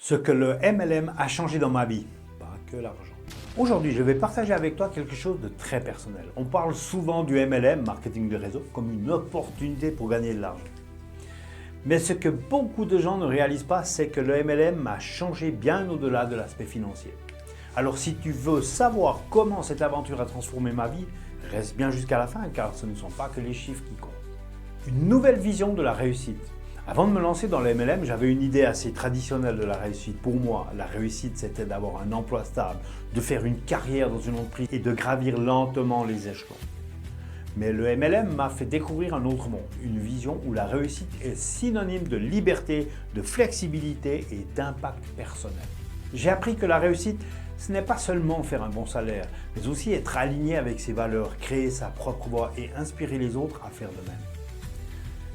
Ce que le MLM a changé dans ma vie, pas que l'argent. Aujourd'hui, je vais partager avec toi quelque chose de très personnel. On parle souvent du MLM, marketing de réseau, comme une opportunité pour gagner de l'argent. Mais ce que beaucoup de gens ne réalisent pas, c'est que le MLM a changé bien au-delà de l'aspect financier. Alors si tu veux savoir comment cette aventure a transformé ma vie, reste bien jusqu'à la fin car ce ne sont pas que les chiffres qui comptent. Une nouvelle vision de la réussite. Avant de me lancer dans le MLM, j'avais une idée assez traditionnelle de la réussite. Pour moi, la réussite, c'était d'avoir un emploi stable, de faire une carrière dans une entreprise et de gravir lentement les échelons. Mais le MLM m'a fait découvrir un autre monde, une vision où la réussite est synonyme de liberté, de flexibilité et d'impact personnel. J'ai appris que la réussite, ce n'est pas seulement faire un bon salaire, mais aussi être aligné avec ses valeurs, créer sa propre voie et inspirer les autres à faire de même.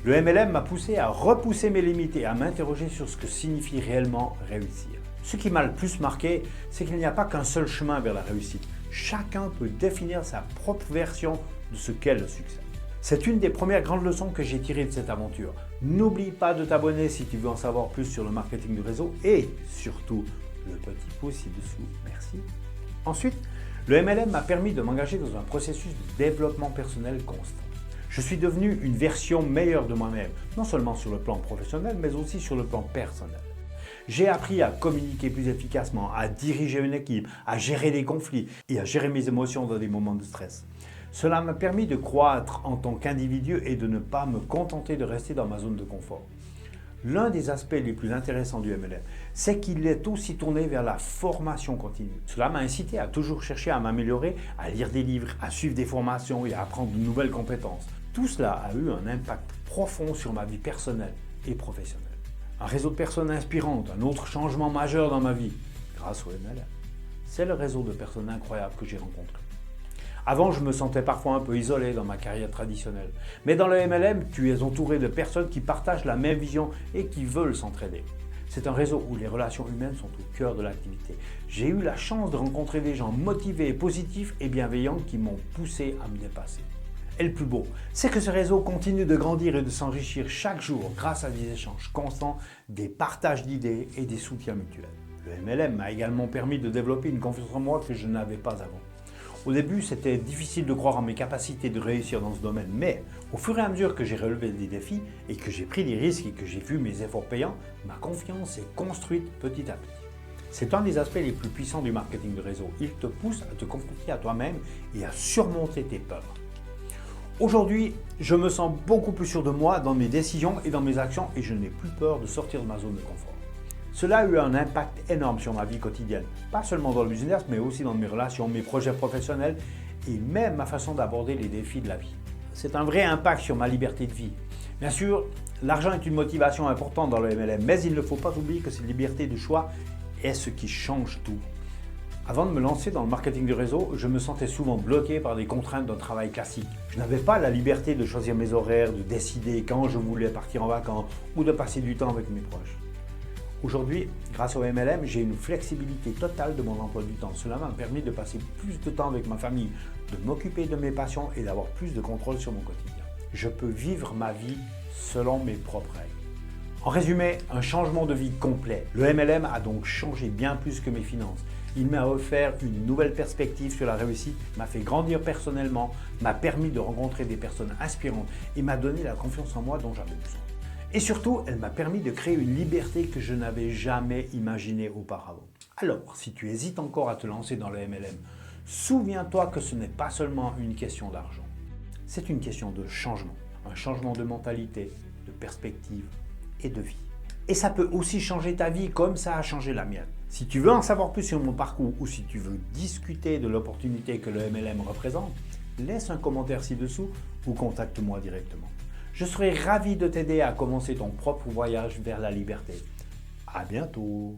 Le MLM m'a poussé à repousser mes limites et à m'interroger sur ce que signifie réellement réussir. Ce qui m'a le plus marqué, c'est qu'il n'y a pas qu'un seul chemin vers la réussite. Chacun peut définir sa propre version de ce qu'est le succès. C'est une des premières grandes leçons que j'ai tirées de cette aventure. N'oublie pas de t'abonner si tu veux en savoir plus sur le marketing de réseau et surtout le petit pouce ci-dessous. Merci. Ensuite, le MLM m'a permis de m'engager dans un processus de développement personnel constant. Je suis devenu une version meilleure de moi-même, non seulement sur le plan professionnel, mais aussi sur le plan personnel. J'ai appris à communiquer plus efficacement, à diriger une équipe, à gérer des conflits et à gérer mes émotions dans des moments de stress. Cela m'a permis de croître en tant qu'individu et de ne pas me contenter de rester dans ma zone de confort. L'un des aspects les plus intéressants du MLM, c'est qu'il est aussi tourné vers la formation continue. Cela m'a incité à toujours chercher à m'améliorer, à lire des livres, à suivre des formations et à apprendre de nouvelles compétences. Tout cela a eu un impact profond sur ma vie personnelle et professionnelle. Un réseau de personnes inspirantes, un autre changement majeur dans ma vie, grâce au MLM. C'est le réseau de personnes incroyables que j'ai rencontré. Avant, je me sentais parfois un peu isolé dans ma carrière traditionnelle. Mais dans le MLM, tu es entouré de personnes qui partagent la même vision et qui veulent s'entraider. C'est un réseau où les relations humaines sont au cœur de l'activité. J'ai eu la chance de rencontrer des gens motivés, positifs et bienveillants qui m'ont poussé à me dépasser. Et le plus beau, c'est que ce réseau continue de grandir et de s'enrichir chaque jour grâce à des échanges constants, des partages d'idées et des soutiens mutuels. Le MLM m'a également permis de développer une confiance en moi que je n'avais pas avant. Au début, c'était difficile de croire en mes capacités de réussir dans ce domaine, mais au fur et à mesure que j'ai relevé des défis et que j'ai pris des risques et que j'ai vu mes efforts payants, ma confiance s'est construite petit à petit. C'est un des aspects les plus puissants du marketing de réseau. Il te pousse à te confronter à toi-même et à surmonter tes peurs. Aujourd'hui, je me sens beaucoup plus sûr de moi dans mes décisions et dans mes actions et je n'ai plus peur de sortir de ma zone de confort. Cela a eu un impact énorme sur ma vie quotidienne, pas seulement dans le business, mais aussi dans mes relations, mes projets professionnels et même ma façon d'aborder les défis de la vie. C'est un vrai impact sur ma liberté de vie. Bien sûr, l'argent est une motivation importante dans le MLM, mais il ne faut pas oublier que cette liberté de choix est ce qui change tout. Avant de me lancer dans le marketing de réseau, je me sentais souvent bloqué par des contraintes d'un travail classique. Je n'avais pas la liberté de choisir mes horaires, de décider quand je voulais partir en vacances ou de passer du temps avec mes proches. Aujourd'hui, grâce au MLM, j'ai une flexibilité totale de mon emploi du temps. Cela m'a permis de passer plus de temps avec ma famille, de m'occuper de mes passions et d'avoir plus de contrôle sur mon quotidien. Je peux vivre ma vie selon mes propres règles. En résumé, un changement de vie complet. Le MLM a donc changé bien plus que mes finances. Il m'a offert une nouvelle perspective sur la réussite, m'a fait grandir personnellement, m'a permis de rencontrer des personnes inspirantes et m'a donné la confiance en moi dont j'avais besoin. Et surtout, elle m'a permis de créer une liberté que je n'avais jamais imaginée auparavant. Alors, si tu hésites encore à te lancer dans le MLM, souviens-toi que ce n'est pas seulement une question d'argent. C'est une question de changement. Un changement de mentalité, de perspective et de vie. Et ça peut aussi changer ta vie comme ça a changé la mienne. Si tu veux en savoir plus sur mon parcours ou si tu veux discuter de l'opportunité que le MLM représente, laisse un commentaire ci-dessous ou contacte-moi directement. Je serai ravi de t'aider à commencer ton propre voyage vers la liberté. À bientôt!